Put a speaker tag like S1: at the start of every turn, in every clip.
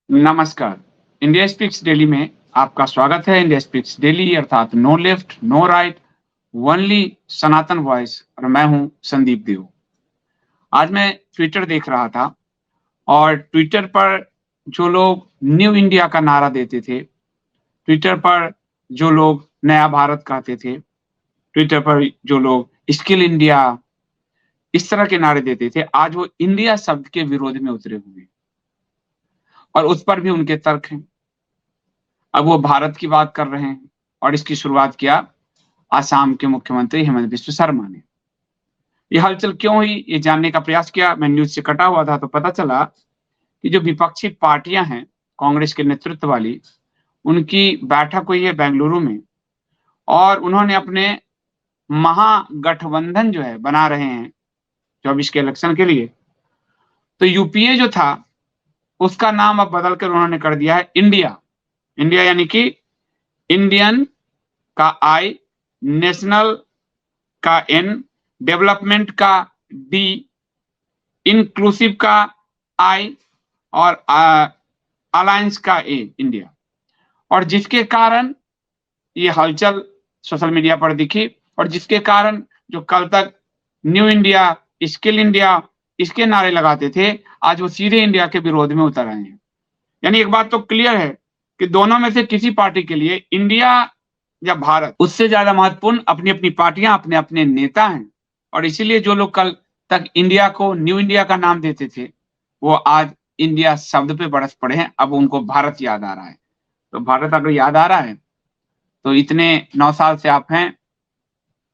S1: नमस्कार। India speaks daily में आपका स्वागत है। इंडिया स्पीक्स डेली अर्थात no left, no right, only Sanatan voice और मैं हूं संदीप देव। आज मैं ट्विटर देख रहा था और ट्विटर पर जो लोग न्यू इंडिया का नारा देते थे, ट्विटर पर जो लोग नया भारत कहते थे, ट्विटर पर जो लोग स्किल इंडिया इस तरह के नारे देते थे, आज वो इंडिया शब्द के विरोध में उतरे हुए हैं और उस पर भी उनके तर्क हैं। अब वो भारत की बात कर रहे हैं और इसकी शुरुआत किया असम के मुख्यमंत्री हेमंत बिस्व शर्मा ने। ये हलचल क्यों हुई, ये जानने का प्रयास किया। मैं न्यूज़ से कटा हुआ था तो पता चला कि जो विपक्षी पार्टियां हैं, कांग्रेस के नेतृत्व वाली, उनकी बैठक हुई है बेंगलुरु में और उन्होंने अपने महागठबंधन जो है बना रहे हैं 24 के इलेक्शन के लिए। तो यूपीए जो था उसका नाम अब बदल कर उन्होंने कर दिया है इंडिया। इंडिया यानी कि इंडियन का आई, नेशनल का एन, डेवलपमेंट का डी, इंक्लूसिव का आई और अलायंस का ए, इंडिया। और जिसके कारण ये हलचल सोशल मीडिया पर दिखी और जिसके कारण जो कल तक न्यू इंडिया, स्किल इंडिया इसके नारे लगाते थे, आज वो सीधे इंडिया के विरोध में उतर आए हैं। यानी एक बात तो क्लियर है कि दोनों में से किसी पार्टी के लिए इंडिया या भारत उससे ज्यादा महत्वपूर्ण अपनी अपनी पार्टियां, अपने अपने नेता हैं। और इसीलिए जो लोग कल तक इंडिया को न्यू इंडिया का नाम देते थे, वो आज इंडिया शब्द पे बरस पड़े हैं। अब उनको भारत याद आ रहा है। तो भारत अगर याद आ रहा है तो इतने 9 साल से आप हैं,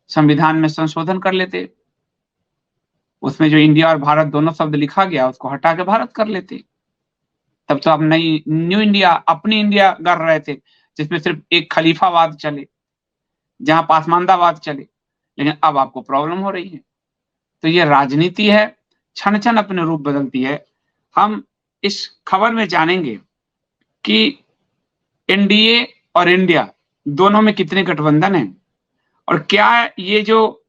S1: संविधान में संशोधन कर लेते। उसमें जो इंडिया और भारत दोनों शब्द लिखा गया उसको हटा के भारत कर लेते। तब तो आप नई न्यू इंडिया, अपनी इंडिया कर रहे थे, जिसमें सिर्फ एक खलीफावाद चले, जहां पासमानदावाद चले। लेकिन अब आपको प्रॉब्लम हो रही है। तो ये राजनीति है, क्षण क्षण अपने रूप बदलती है। हम इस खबर में जानेंगे कि एनडीए और इंडिया दोनों में कितने गठबंधन हैं और क्या ये जो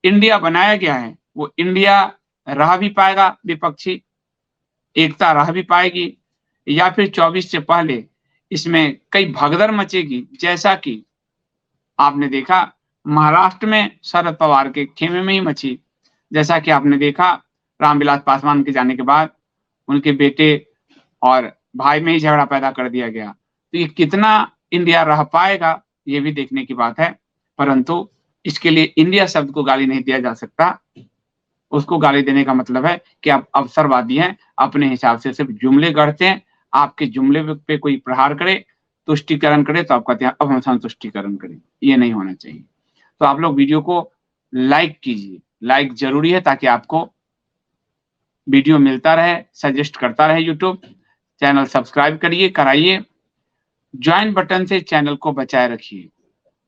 S1: इंडिया बनाया गया है वो इंडिया रह भी पाएगा, विपक्षी एकता रह भी पाएगी, या फिर 24 से पहले इसमें कई भगदड़ मचेगी, जैसा कि आपने देखा महाराष्ट्र में शरद पवार के खेमे में ही मची। जैसा कि आपने देखा रामविलास पासवान के जाने के बाद उनके बेटे और भाई में ही झगड़ा पैदा कर दिया गया। तो ये कितना इंडिया रह पाएगा ये भी देखने की बात है, परंतु इसके लिए इंडिया शब्द को गाली नहीं दिया जा सकता। उसको गाली देने का मतलब है कि आप अवसरवादी हैं, अपने हिसाब से सिर्फ जुमले गढ़ते हैं। आपके जुमले पे कोई प्रहार करे, तुष्टिकरण करे तो आप कहते हैं अब हम संतुष्टिकरण करें। ये नहीं होना चाहिए। तो आप लोग वीडियो को लाइक कीजिए, लाइक जरूरी है ताकि आपको वीडियो मिलता रहे, सजेस्ट करता रहे यूट्यूब। चैनल सब्सक्राइब करिए, कराइए, ज्वाइन बटन से चैनल को बचाए रखिए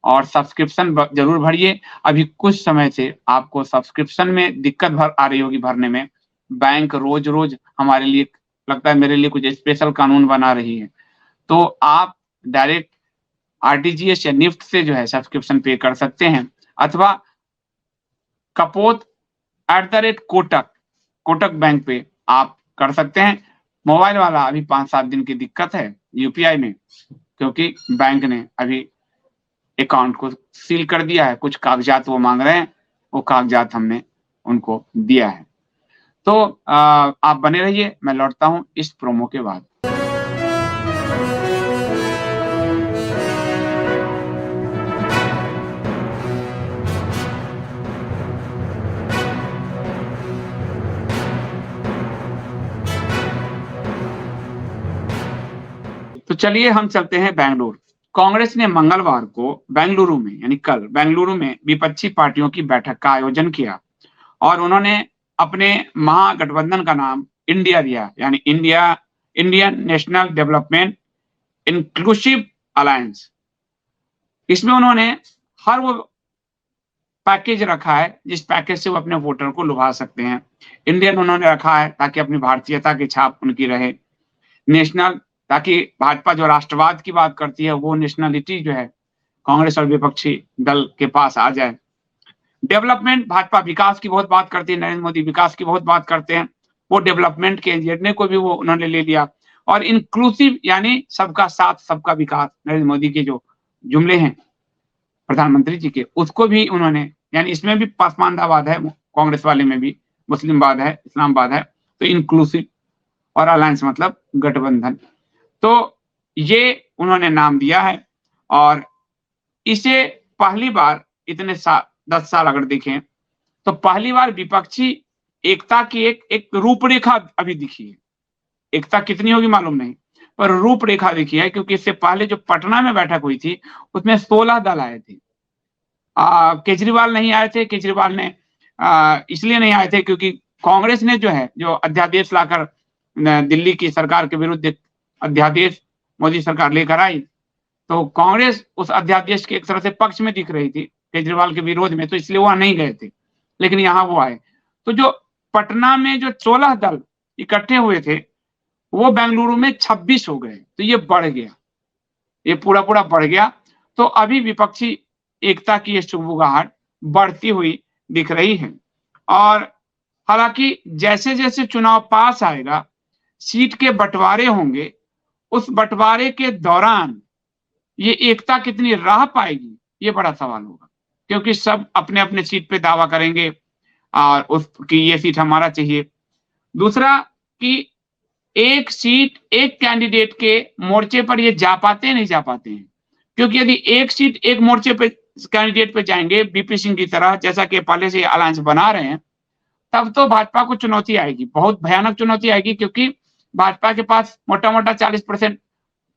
S1: और सब्सक्रिप्शन जरूर भरिए। अभी कुछ समय से आपको सब्सक्रिप्शन में दिक्कत आ रही होगी भरने में। बैंक रोज रोज हमारे लिए, लगता है मेरे लिए, कुछ स्पेशल कानून बना रही है। तो आप डायरेक्ट आरटीजीएस या निफ्ट से जो है सब्सक्रिप्शन पे कर सकते हैं, अथवा कपोत@कोटक कोटक बैंक पे आप कर सकते हैं। मोबाइल वाला अभी 5-7 दिन की दिक्कत है यूपीआई में, क्योंकि बैंक ने अभी अकाउंट को सील कर दिया है। कुछ कागजात वो मांग रहे हैं, वो कागजात हमने उनको दिया है। तो आप बने रहिए, मैं लौटता हूं इस प्रोमो के बाद। तो चलिए हम चलते हैं बेंगलुरु। कांग्रेस ने मंगलवार को बेंगलुरु में, यानी कल बेंगलुरु में विपक्षी पार्टियों की बैठक का आयोजन किया और उन्होंने अपने महागठबंधन का नाम इंडिया दिया, यानी Indian national development inclusive alliance. इसमें उन्होंने हर वो पैकेज रखा है जिस पैकेज से वो अपने वोटर को लुभा सकते हैं। इंडियन उन्होंने रखा है ताकि अपनी भारतीयता की छाप उनकी रहे। नेशनल, ताकि भाजपा जो राष्ट्रवाद की बात करती है वो नेशनलिटी जो है कांग्रेस और विपक्षी दल के पास आ जाए। डेवलपमेंट, भाजपा विकास की बहुत बात करती है, नरेंद्र मोदी विकास की बहुत बात करते हैं, वो डेवलपमेंट के एजेंडे को भी वो उन्होंने ले लिया। और इंक्लूसिव यानी सबका साथ सबका विकास, नरेंद्र मोदी के जो जुमले हैं प्रधानमंत्री जी के, उसको भी उन्होंने, यानी इसमें भी पासमानदावाद है, कांग्रेस वाले में भी मुस्लिमवाद है, इस्लामवाद है, तो इंक्लूसिव और अलायंस मतलब गठबंधन। तो ये उन्होंने नाम दिया है और इसे पहली बार इतने 10 साल अगर देखें तो पहली बार विपक्षी एकता की एक रूपरेखा अभी दिखी है। एकता कितनी होगी मालूम नहीं, पर रूपरेखा दिखी है, क्योंकि इससे पहले जो पटना में बैठक हुई थी उसमें 16 दल आए थे। केजरीवाल नहीं आए थे। केजरीवाल ने इसलिए नहीं आए थे क्योंकि कांग्रेस ने जो अध्यादेश लाकर दिल्ली की सरकार के विरुद्ध अध्यादेश मोदी सरकार लेकर आई, तो कांग्रेस उस अध्यादेश के एक तरह से पक्ष में दिख रही थी, केजरीवाल के विरोध में, तो इसलिए वहां नहीं गए थे। लेकिन यहाँ वो आए। तो जो पटना में जो 16 दल इकट्ठे हुए थे वो बेंगलुरु में 26 हो गए, तो ये बढ़ गया, ये पूरा बढ़ गया। तो अभी विपक्षी एकता की ये सुगबुगाहट बढ़ती हुई दिख रही है। और हालांकि जैसे जैसे चुनाव पास आएगा, सीट के बंटवारे होंगे, उस बंटवारे के दौरान ये एकता कितनी रह पाएगी, ये बड़ा सवाल होगा, क्योंकि सब अपने अपने सीट पे दावा करेंगे और उसकी ये सीट हमारा चाहिए। दूसरा कि एक सीट एक कैंडिडेट के मोर्चे पर ये जा पाते नहीं जा पाते हैं, क्योंकि यदि एक सीट एक मोर्चे पे कैंडिडेट पे जाएंगे बीपी सिंह की तरह, जैसा कि पहले से अलायंस बना रहे हैं, तब तो भाजपा को चुनौती आएगी, बहुत भयानक चुनौती आएगी, क्योंकि भाजपा के पास मोटा 40%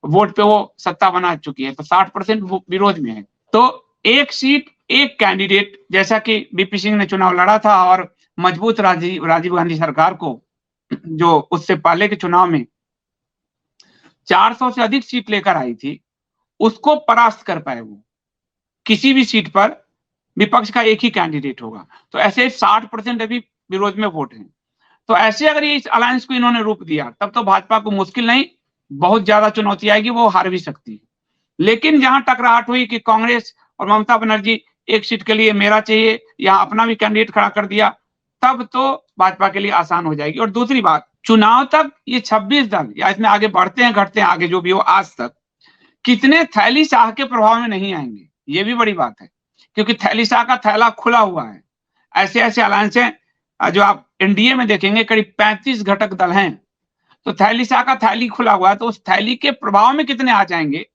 S1: वोट पे वो सत्ता बना चुकी है, तो 60% विरोध में है। तो एक सीट एक कैंडिडेट, जैसा कि बीपी सिंह ने चुनाव लड़ा था और मजबूत राजीव गांधी सरकार को, जो उससे पहले के चुनाव में 400 से अधिक सीट लेकर आई थी, उसको परास्त कर पाए वो। किसी भी सीट पर विपक्ष का एक ही कैंडिडेट होगा, तो ऐसे 60% अभी विरोध में वोट है। तो ऐसे अगर ये इस अलायंस को इन्होंने रूप दिया, तब तो भाजपा को मुश्किल नहीं, बहुत ज्यादा चुनौती आएगी, वो हार भी सकती है। लेकिन जहां टकराहट हुई कि कांग्रेस और ममता बनर्जी एक सीट के लिए मेरा चाहिए, यहां अपना भी कैंडिडेट खड़ा कर दिया, तब तो भाजपा के लिए आसान हो जाएगी। और दूसरी बात, चुनाव तक ये 26 दल या इसमें आगे बढ़ते हैं घटते हैं आगे जो भी हो, आज तक कितने थैली शाह के प्रभाव में नहीं आएंगे, ये भी बड़ी बात है, क्योंकि थैली शाह का थैला खुला हुआ है। ऐसे ऐसे अलायंस हैं जो आप एनडीए में देखेंगे, करीब 35 घटक दल हैं, तो थैली शाह का थैली खुला हुआ है, तो उस थैली के प्रभाव में कितने आ जाएंगे,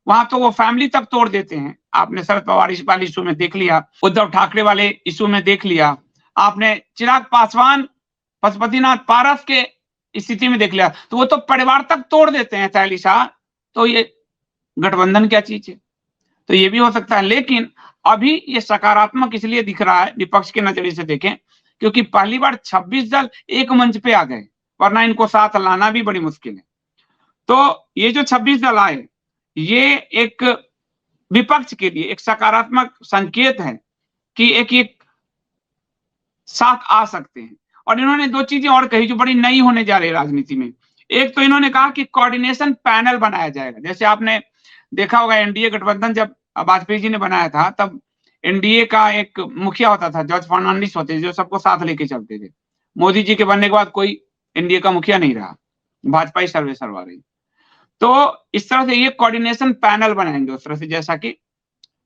S1: वहां तो वो फैमिली तक तोड़ देते हैं। आपने शरद पवार वाले इशू में देख लिया, उद्धव ठाकरे वाले इशू में देख लिया, आपने चिराग पासवान पशुपतिनाथ पारस के स्थिति में देख लिया, तो वो तो परिवार तक तोड़ देते हैं थैली शाह। तो ये गठबंधन क्या चीज है, तो ये भी हो सकता है। लेकिन अभी ये सकारात्मक इसलिए दिख रहा है विपक्ष के नजरिए से देखें, क्योंकि पहली बार 26 दल एक मंच पे आ गए, वरना इनको साथ लाना भी बड़ी मुश्किल है। तो ये जो 26 दल आए, ये एक विपक्ष के लिए एक सकारात्मक संकेत है कि एक साथ आ सकते हैं। और इन्होंने दो चीजें और कही जो बड़ी नई होने जा रही है राजनीति में। एक तो इन्होंने कहा कि कोऑर्डिनेशन पैनल बनाया जाएगा। जैसे आपने देखा होगा एनडीए गठबंधन जब वाजपेयी जी ने बनाया था, तब एनडीए का एक मुखिया होता था, जॉर्ज फर्नांडिस होते थे, जो सबको साथ लेके चलते थे। मोदी जी के बनने के बाद कोई एनडीए का मुखिया नहीं रहा, भाजपा ही सर्वे सर्वा रही। तो इस तरह से ये कोऑर्डिनेशन पैनल बनाएंगे, उस तरह से जैसा कि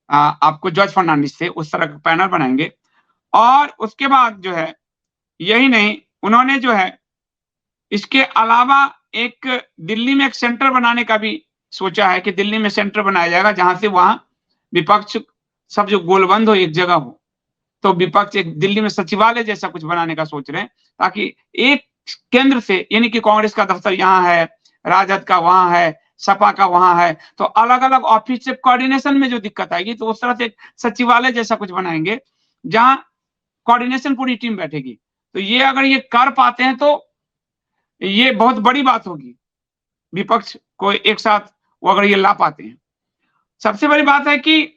S1: आपको जॉर्ज फर्नांडिस थे उस तरह का पैनल बनाएंगे। और उसके बाद जो है, यही नहीं, उन्होंने जो है इसके अलावा एक दिल्ली में एक सेंटर बनाने का भी सोचा है कि दिल्ली में सेंटर बनाया जाएगा, जहां से वहां विपक्ष सब जो गोलबंद हो एक जगह हो। तो विपक्ष एक दिल्ली में सचिवालय जैसा कुछ बनाने का सोच रहे हैं, ताकि एक केंद्र से, यानी कि कांग्रेस का दफ्तर यहाँ है, राजद का वहां है, सपा का वहां है, तो अलग अलग ऑफिस से कोऑर्डिनेशन में जो दिक्कत आएगी, तो उस तरह से सचिवालय जैसा कुछ बनाएंगे जहां कोऑर्डिनेशन पूरी टीम बैठेगी। तो ये अगर ये कर पाते हैं तो ये बहुत बड़ी बात होगी विपक्ष को एक साथ, वो अगर ये ला पाते हैं। सबसे बड़ी बात है कि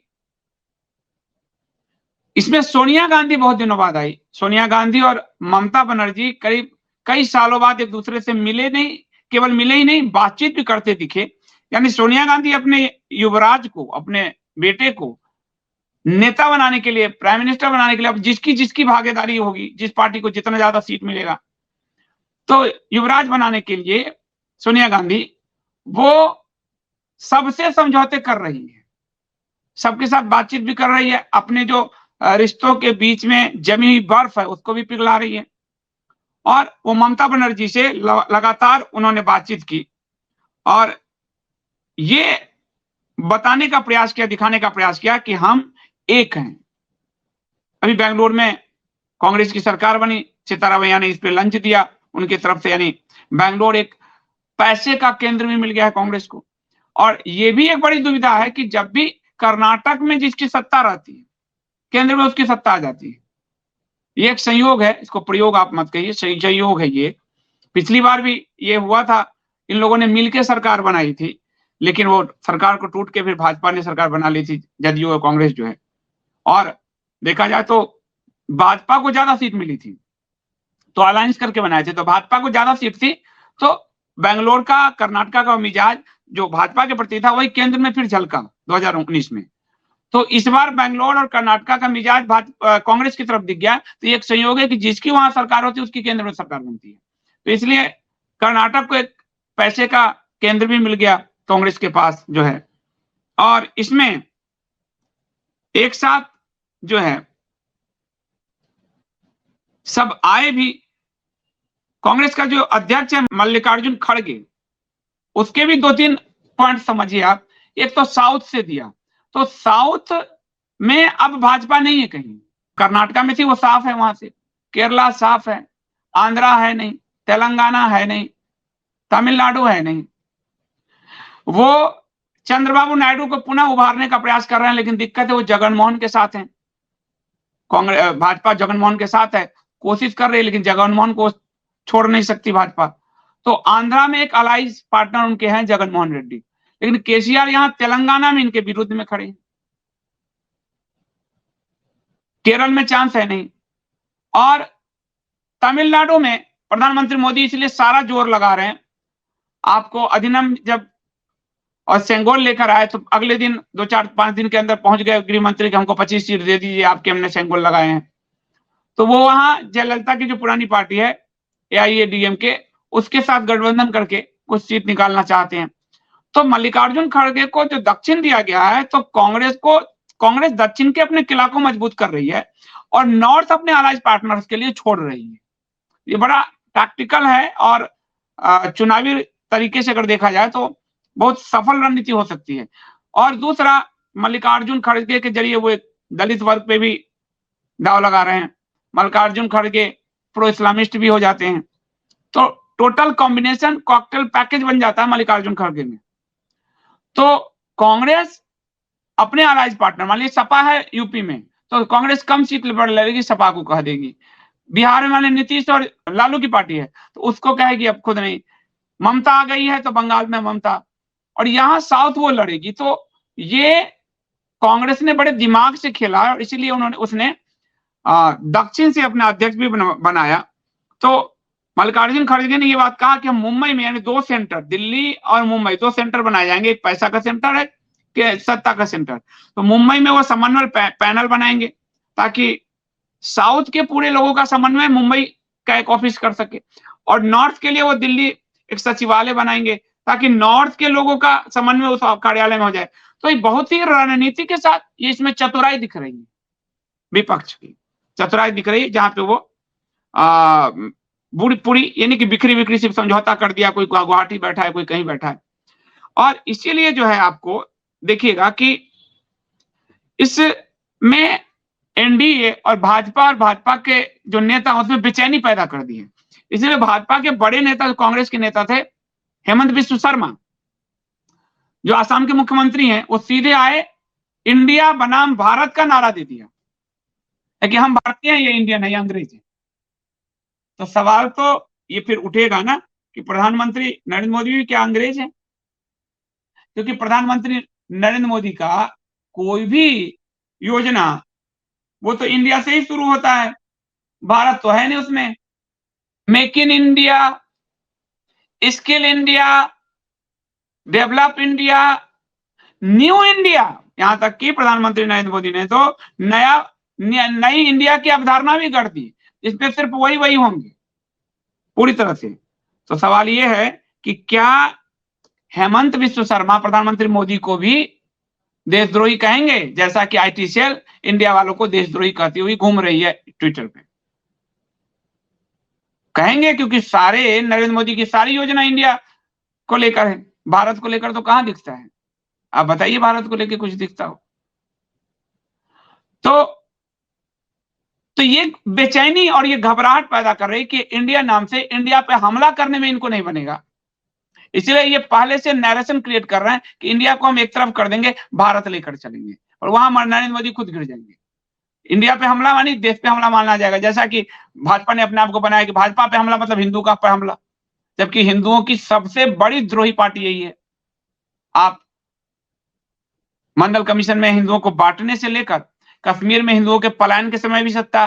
S1: इसमें सोनिया गांधी बहुत दिनों बाद आई। सोनिया गांधी और ममता बनर्जी करीब कई सालों बाद एक दूसरे से मिले, नहीं केवल मिले ही नहीं, बातचीत भी करते दिखे। यानी सोनिया गांधी अपने युवराज को, अपने बेटे को नेता बनाने के लिए, प्राइम मिनिस्टर बनाने के लिए, अब जिसकी भागीदारी होगी, जिस पार्टी को जितना ज्यादा सीट मिलेगा, तो युवराज बनाने के लिए सोनिया गांधी, वो सबसे समझौते कर रही है, सबके साथ बातचीत भी कर रही है, अपने जो रिश्तों के बीच में जमी हुई बर्फ है उसको भी पिघला रही है। और वो ममता बनर्जी से लगातार उन्होंने बातचीत की और ये बताने का प्रयास किया, दिखाने का प्रयास किया कि हम एक हैं। अभी बेंगलुरु में कांग्रेस की सरकार बनी, सितारामैया ने इस पे लंच दिया उनकी तरफ से, यानी बेंगलुरु एक पैसे का केंद्र भी मिल गया है कांग्रेस को। और ये भी एक बड़ी दुविधा है कि जब भी कर्नाटक में जिसकी सत्ता रहती है, केंद्र में उसकी सत्ता आ जाती है। ये एक संयोग है, इसको प्रयोग आप मत कहिए, संयोग है ये। पिछली बार भी ये हुआ था, इन लोगों ने मिलकर सरकार बनाई थी, लेकिन वो सरकार को टूट के फिर भाजपा ने सरकार बना ली थी, जदयू और कांग्रेस जो है। और देखा जाए तो भाजपा को ज्यादा सीट मिली थी, तो अलायंस करके बनाए थे, तो भाजपा को ज्यादा सीट थी, तो बेंगलोर का, कर्नाटका का मिजाज जो भाजपा के प्रति था वही केंद्र में फिर झलका 2019 में। तो इस बार बेंगलोर और कर्नाटका का मिजाज कांग्रेस की तरफ दिख गया। तो ये एक संयोग है कि जिसकी वहां सरकार होती है उसकी केंद्र में सरकार बनती है। तो इसलिए कर्नाटक को एक पैसे का केंद्र भी मिल गया कांग्रेस के पास जो है। और इसमें एक साथ जो है सब आए भी। कांग्रेस का जो अध्यक्ष है मल्लिकार्जुन खड़गे, उसके भी 2-3 पॉइंट समझिए आप। एक तो साउथ से दिया, तो साउथ में अब भाजपा नहीं है कहीं। कर्नाटका में थी वो साफ है, वहां से केरला साफ है, आंध्रा है नहीं, तेलंगाना है नहीं, तमिलनाडु है नहीं। वो चंद्रबाबू नायडू को पुनः उभारने का प्रयास कर रहे हैं, लेकिन दिक्कत है वो जगनमोहन के साथ हैं। कांग्रेस, भाजपा जगनमोहन के साथ है, कोशिश कर रही है, लेकिन जगनमोहन को छोड़ नहीं सकती भाजपा। तो आंध्रा में एक अलाइज पार्टनर उनके हैं जगनमोहन रेड्डी, लेकिन केसीआर यहां तेलंगाना में इनके विरुद्ध में खड़े हैं। केरल में चांस है नहीं। और तमिलनाडु में प्रधानमंत्री मोदी इसलिए सारा जोर लगा रहे हैं। आपको अधिनियम जब और सेंगोल लेकर आए तो अगले दिन 2-4-5 दिन के अंदर पहुंच गए गृह मंत्री कि हमको 25 सीट दे दीजिए, आपके हमने सेंगोल लगाए हैं। तो वो वहां जयललिता की जो पुरानी पार्टी है AIADMK, उसके साथ गठबंधन करके कुछ सीट निकालना चाहते हैं। तो मल्लिकार्जुन खड़गे को जो दक्षिण दिया गया है, तो कांग्रेस दक्षिण के अपने किला को मजबूत कर रही है और नॉर्थ अपने अलाइज पार्टनर्स के लिए छोड़ रही है। ये बड़ा टैक्टिकल है और चुनावी तरीके से अगर देखा जाए तो बहुत सफल रणनीति हो सकती है। और दूसरा, मल्लिकार्जुन खड़गे के जरिए वो एक दलित वर्ग पे भी दाव लगा रहे हैं। मल्लिकार्जुन खड़गे प्रो इस्लामिस्ट भी हो जाते हैं, तो टोटल कॉम्बिनेशन कॉकटेल पैकेज बन जाता है मल्लिकार्जुन खड़गे में। तो कांग्रेस अपने अलाइज पार्टनर, मान लीजिए सपा है यूपी में, तो कांग्रेस कम सीट लड़ेगी, सपा को कह देगी। बिहार में मान नीतीश और लालू की पार्टी है, तो उसको कहेगी अब खुद नहीं। ममता आ गई है तो बंगाल में ममता, और यहां साउथ वो लड़ेगी। तो ये कांग्रेस ने बड़े दिमाग से खेला और इसीलिए उसने दक्षिण से अपना अध्यक्ष भी बनाया। तो मल्लिकार्जुन खड़गे ने ये बात कहा कि हम मुंबई में, यानी 2 सेंटर, दिल्ली और मुंबई 2 सेंटर बनाए जाएंगे, एक पैसा का सेंटर है कि सत्ता का सेंटर। तो मुंबई में वो समन्वय पैनल बनाएंगे ताकि साउथ के पूरे लोगों का समन्वय मुंबई का एक ऑफिस कर सके, और नॉर्थ के लिए वो दिल्ली एक सचिवालय बनाएंगे ताकि नॉर्थ के लोगों का समन्वय उस कार्यालय में हो जाए। तो ये बहुत ही रणनीति के साथ ये इसमें चतुराई दिख रही है, विपक्ष की चतुराई दिख रही है, जहां पे वो बुरी पूरी यानी कि बिखरी सिर्फ समझौता कर दिया, कोई गुवाहाटी बैठा है, कोई कहीं बैठा है। और इसीलिए जो है आपको देखिएगा कि इसमें एनडीए और भाजपा के जो नेता उसमें बेचैनी पैदा कर दी है। इसलिए भाजपा के बड़े नेता जो कांग्रेस के नेता थे, हेमंत बिस्व शर्मा जो आसाम के मुख्यमंत्री हैं, वो सीधे आए, इंडिया बनाम भारत का नारा दे दिया कि हम भारतीय हैं, ये इंडियन है, ये अंग्रेज है। तो सवाल तो ये फिर उठेगा ना कि प्रधानमंत्री नरेंद्र मोदी भी क्या अंग्रेज हैं? क्योंकि प्रधानमंत्री नरेंद्र मोदी का कोई भी योजना वो तो इंडिया से ही शुरू होता है, भारत तो है नहीं उसमें। Make in India, skill India, develop India, new India, यहां तक कि प्रधानमंत्री नरेंद्र मोदी ने तो नई इंडिया की अवधारणा भी गढ़ दी, इसमें सिर्फ वही होंगे पूरी तरह से। तो सवाल ये है कि क्या हेमंत विश्व शर्मा प्रधानमंत्री मोदी को भी देशद्रोही कहेंगे, जैसा कि आईटी सेल इंडिया वालों को देशद्रोही कहती हुई घूम रही है ट्विटर पे? कहेंगे, क्योंकि सारे नरेंद्र मोदी की सारी योजना इंडिया को लेकर है, भारत को लेकर तो कहां दिखता है? आप बताइए भारत को लेकर कुछ दिखता हो? तो ये बेचैनी और ये घबराहट पैदा कर रही कि इंडिया नाम से इंडिया पे हमला करने में इनको नहीं बनेगा, इसलिए ये पहले से नैरेशन क्रिएट कर रहे हैं कि इंडिया को हम एक तरफ कर देंगे, भारत लेकर चलेंगे, और वहां नरेंद्र मोदी खुद गिर जाएंगे। इंडिया पे हमला मानी देश पे हमला माना जाएगा, जैसा कि भाजपा ने अपने आप को बनाया कि भाजपा पे हमला मतलब हिंदू का पे हमला, जबकि हिंदुओं की सबसे बड़ी द्रोही पार्टी यही है। आप मंडल कमीशन में हिंदुओं को बांटने से लेकर कश्मीर में हिंदुओं के पलायन के समय भी सत्ता,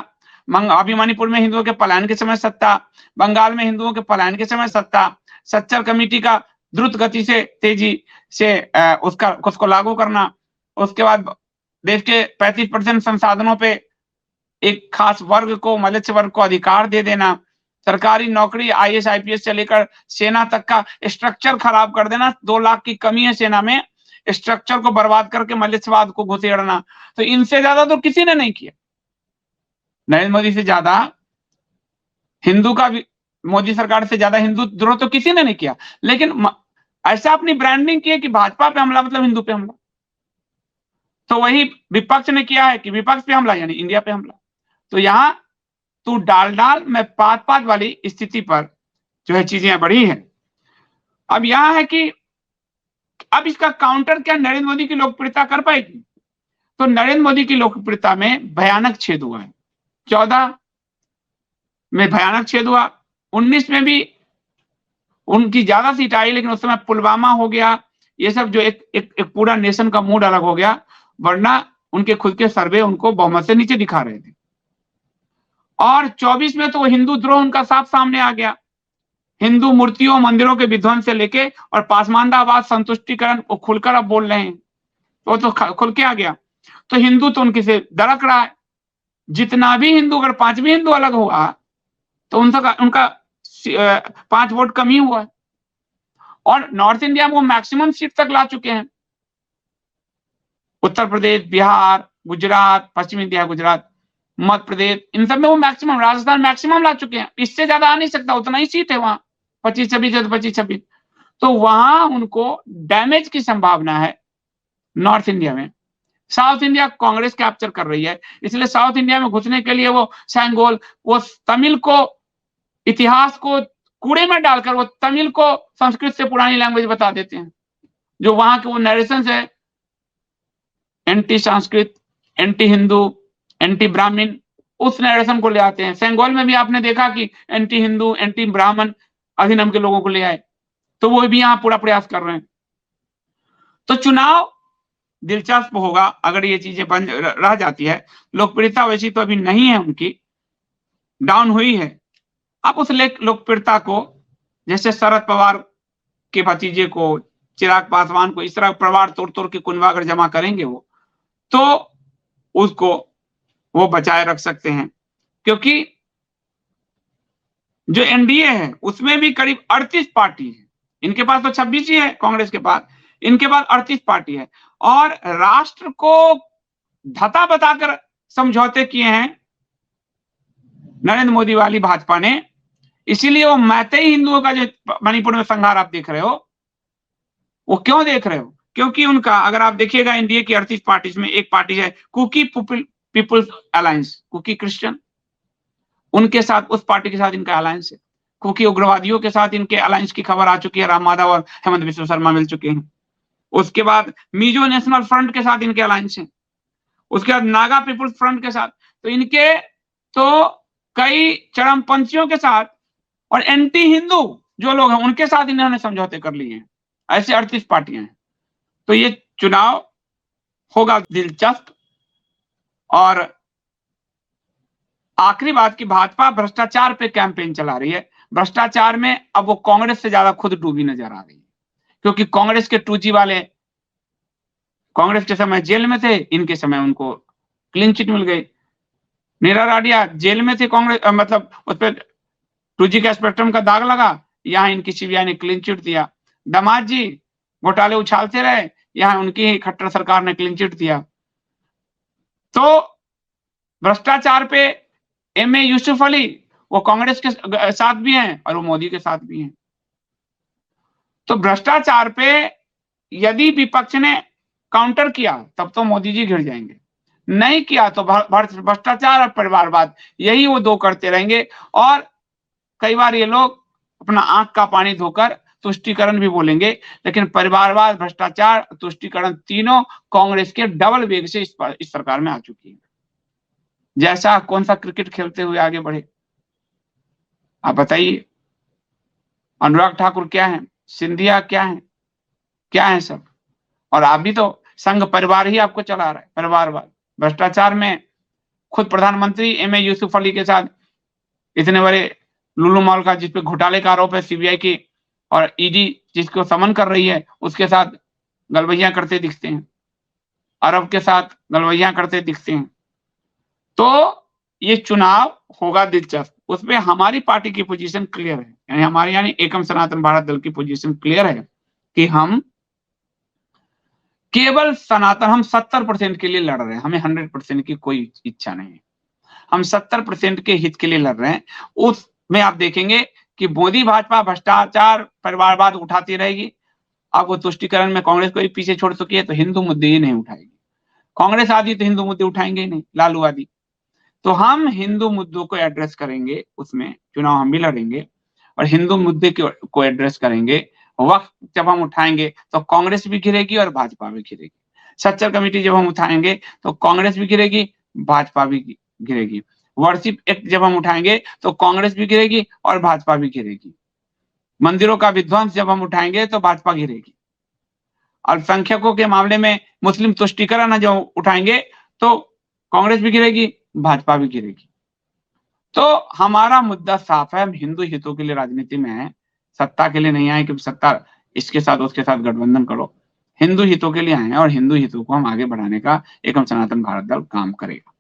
S1: अभी मणिपुर में हिंदुओं के पलायन के समय सत्ता, बंगाल में हिंदुओं के पलायन के समय सत्ता, सच्चर कमेटी का द्रुत गति से तेजी से उसको लागू करना, उसके बाद देश के 35% संसाधनों पे एक खास वर्ग को, मत्स्य वर्ग को अधिकार दे देना, सरकारी नौकरी आईएएस आईपीएस से लेकर सेना तक का स्ट्रक्चर खराब कर देना, 2 लाख की कमी है सेना में, स्ट्रक्चर को बर्बाद करके मत्स्यवाद को घुसेड़ना, तो इनसे ज्यादा तो किसी ने नहीं किया। नरेंद्र मोदी से ज्यादा हिंदू का भी, मोदी सरकार से ज्यादा हिंदू द्रोह तो किसी ने नहीं किया, लेकिन ऐसा अपनी ब्रांडिंग की है कि भाजपा पे हमला मतलब हिंदू पे हमला। तो वही विपक्ष ने किया है कि विपक्ष पे हमला यानी इंडिया पे हमला। तो यहां तू डाल में पात वाली स्थिति पर जो है चीजें बढ़ी है। अब यहां है कि अब इसका काउंटर क्या नरेंद्र मोदी की लोकप्रियता कर पाएगी? तो नरेंद्र मोदी की लोकप्रियता में भयानक छेद हुआ है। 14 में भयानक छेद हुआ, 19 में भी उनकी ज्यादा सीट आई, लेकिन उस समय पुलवामा हो गया, ये सब जो एक पूरा नेशन का मूड अलग हो गया, वरना उनके खुद के सर्वे उनको बहुमत से नीचे दिखा रहे थे। और 24 में तो हिंदू द्रोह उनका साफ सामने आ गया, हिंदू मूर्तियों मंदिरों के विध्वंस से लेके और पासमानदावाद संतुष्टिकरण को खुलकर अब बोल रहे हैं, वो तो खुल के आ गया। तो हिंदू तो उनके से दरक रहा है, जितना भी हिंदू, अगर 5 भी हिंदू अलग हुआ तो उनका 5 वोट कम ही हुआ है। और नॉर्थ इंडिया में वो मैक्सिमम सीट तक ला चुके हैं, उत्तर प्रदेश, बिहार, गुजरात, पश्चिम इंडिया, गुजरात, मध्य प्रदेश, इन सब में वो मैक्सिमम, राजस्थान मैक्सिमम ला चुके हैं, इससे ज्यादा आ नहीं सकता, उतना ही सीट है वहां, 25-26 तो वहां उनको डैमेज की संभावना है नॉर्थ इंडिया में। साउथ इंडिया कांग्रेस कैप्चर कर रही है, इसलिए साउथ इंडिया में घुसने के लिए वो सेंगोल, वो तमिल को, इतिहास को कूड़े में डालकर वो तमिल को संस्कृत से पुरानी लैंग्वेज बता देते हैं, जो वहां के वो नरेशंस है, anti Sanskrit, anti Hindu, anti ब्राह्मण, उस नरेशन को ले आते हैं। सेंगोल में भी आपने देखा कि एंटी हिंदू, एंटी ब्राह्मण अधिनियम के लोगों को ले आए, तो वो भी यहां पूरा प्रयास कर रहे हैं। तो चुनाव दिलचस्प होगा अगर ये चीजें बन रह जाती है। लोकप्रियता वैसी तो अभी नहीं है उनकी, डाउन हुई है। अब उस लोकप्रियता को, जैसे शरद पवार के भतीजे को, चिराग पासवान को, इस तरह परिवार तोड़ के कुनबा अगर जमा करेंगे वो, तो उसको वो बचाए रख सकते हैं, क्योंकि जो एनडीए है उसमें भी करीब 38 पार्टी है, इनके पास तो 26 ही है कांग्रेस के पास, इनके पास 38 पार्टी है, और राष्ट्र को धता बताकर समझौते किए हैं नरेंद्र मोदी वाली भाजपा ने। इसीलिए वो मैतेई हिंदुओं का जो मणिपुर में संहार आप देख रहे हो, वो क्यों देख रहे हो? क्योंकि उनका, अगर आप देखिएगा एनडीए की 38 पार्टी में एक पार्टी है Kuki people's alliance, Kuki Christian, उनके साथ, उस पार्टी के साथ इनका अलायंस है। कुकी उग्रवादियों के साथ इनके अलायंस की खबर आ चुकी है, राम माधव और हेमंत विश्व शर्मा मिल चुके हैं। उसके बाद मिजो नेशनल फ्रंट के साथ इनके अलायंस है, उसके बाद नागा पीपुल्स फ्रंट के साथ, तो इनके तो कई चरमपंथियों के साथ और एंटी हिंदू जो लोग हैं उनके साथ इन्होंने समझौते कर लिए हैं। ऐसे 38 पार्टियां हैं। तो ये चुनाव होगा दिलचस्प। और आखिरी बात की, भाजपा भ्रष्टाचार पे कैंपेन चला रही है। भ्रष्टाचार में अब वो कांग्रेस से ज्यादा खुद डूबी नजर आ रही है, क्योंकि कांग्रेस के 2G वाले कांग्रेस के समय जेल में थे, इनके समय उनको क्लीन चिट मिल गई। नीरा राडिया जेल में थे, कांग्रेस मतलब उस पर 2G का स्पेक्ट्रम का दाग लगा, यहाँ इनकी सीबीआई ने क्लीन चिट दिया। दामाद जी घोटाले उछालते रहे, यहाँ उनकी ही खट्टर सरकार ने क्लीन चिट दिया। तो भ्रष्टाचार पे एमए यूसुफ अली वो कांग्रेस के साथ भी हैं और वो मोदी के साथ भी हैं। तो भ्रष्टाचार पे यदि विपक्ष ने काउंटर किया तब तो मोदी जी घिर जाएंगे, नहीं किया तो भ्रष्टाचार और परिवारवाद यही वो दो करते रहेंगे। और कई बार ये लोग अपना आंख का पानी धोकर तुष्टीकरण भी बोलेंगे, लेकिन परिवारवाद, भ्रष्टाचार, तुष्टीकरण तीनों कांग्रेस के डबल वेग से इस सरकार में आ चुकी है। जैसा कौन सा क्रिकेट खेलते हुए आगे बढ़े आप बताइए। अनुराग ठाकुर क्या है, सिंधिया क्या है, क्या है सब। और आप भी तो संघ परिवार ही आपको चला रहा है, परिवारवाद। भ्रष्टाचार में खुद प्रधानमंत्री एमए यूसुफ अली के साथ इतने बड़े लुलू मॉल का जिसपे घोटाले का आरोप है सीबीआई की, और ईडी जिसको समन कर रही है उसके साथ गलबैया करते दिखते हैं, अरब के साथ गलबैया करते दिखते हैं। तो ये चुनाव होगा दिलचस्प, उसमें हमारी पार्टी की पोजीशन क्लियर है, यानी हमारे यानी एकम सनातन भारत दल की पोजीशन क्लियर है कि हम केवल सनातन, हम 70% के लिए लड़ रहे हैं, हमें 100% की कोई इच्छा नहीं है। हम 70% के हित के लिए लड़ रहे हैं। उसमें आप देखेंगे कि मोदी भाजपा भ्रष्टाचार परिवारवाद उठाती रहेगी। अब वो तुष्टीकरण में कांग्रेस को भी पीछे छोड़ चुकी है, तो हिंदू मुद्दे ही नहीं उठाएगी। कांग्रेस आदि तो हिंदू मुद्दे उठाएंगे ही नहीं, लालू आदि। तो हम हिंदू मुद्दों को एड्रेस करेंगे, उसमें चुनाव हम भी लड़ेंगे और हिंदू मुद्दे को एड्रेस करेंगे। वक्त जब हम उठाएंगे तो कांग्रेस भी घिरेगी और भाजपा भी घिरेगी। सच्चर कमेटी जब हम उठाएंगे तो कांग्रेस भी घिरेगी, भाजपा भी घिरेगी। वर्शिप एक्ट जब हम उठाएंगे तो कांग्रेस भी घिरेगी और भाजपा भी घिरेगी। मंदिरों का विध्वंस जब हम उठाएंगे तो भाजपा घिरेगी। अल्पसंख्यकों के मामले में मुस्लिम तुष्टीकरण जो उठाएंगे तो कांग्रेस भी घिरेगी, भाजपा भी घिरेगी। तो हमारा मुद्दा साफ है, हम हिंदू हितों के लिए राजनीति में है, सत्ता के लिए नहीं आए कि सत्ता इसके साथ उसके साथ गठबंधन करो। हिंदू हितों के लिए आए हैं और हिंदू हितों को हम आगे बढ़ाने का एकम सनातन भारत दल काम करेगा।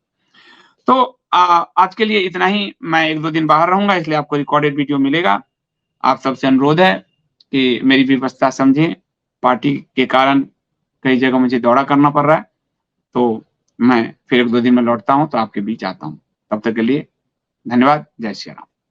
S1: तो आज के लिए इतना ही। मैं 1-2 दिन बाहर रहूंगा, इसलिए आपको रिकॉर्डेड वीडियो मिलेगा। आप सबसे अनुरोध है कि मेरी व्यवस्था समझें। पार्टी के कारण कई जगह मुझे दौरा करना पड़ रहा है, तो मैं फिर 1-2 दिन में लौटता हूं तो आपके बीच आता हूं। तब तक के लिए धन्यवाद। जय श्री राम।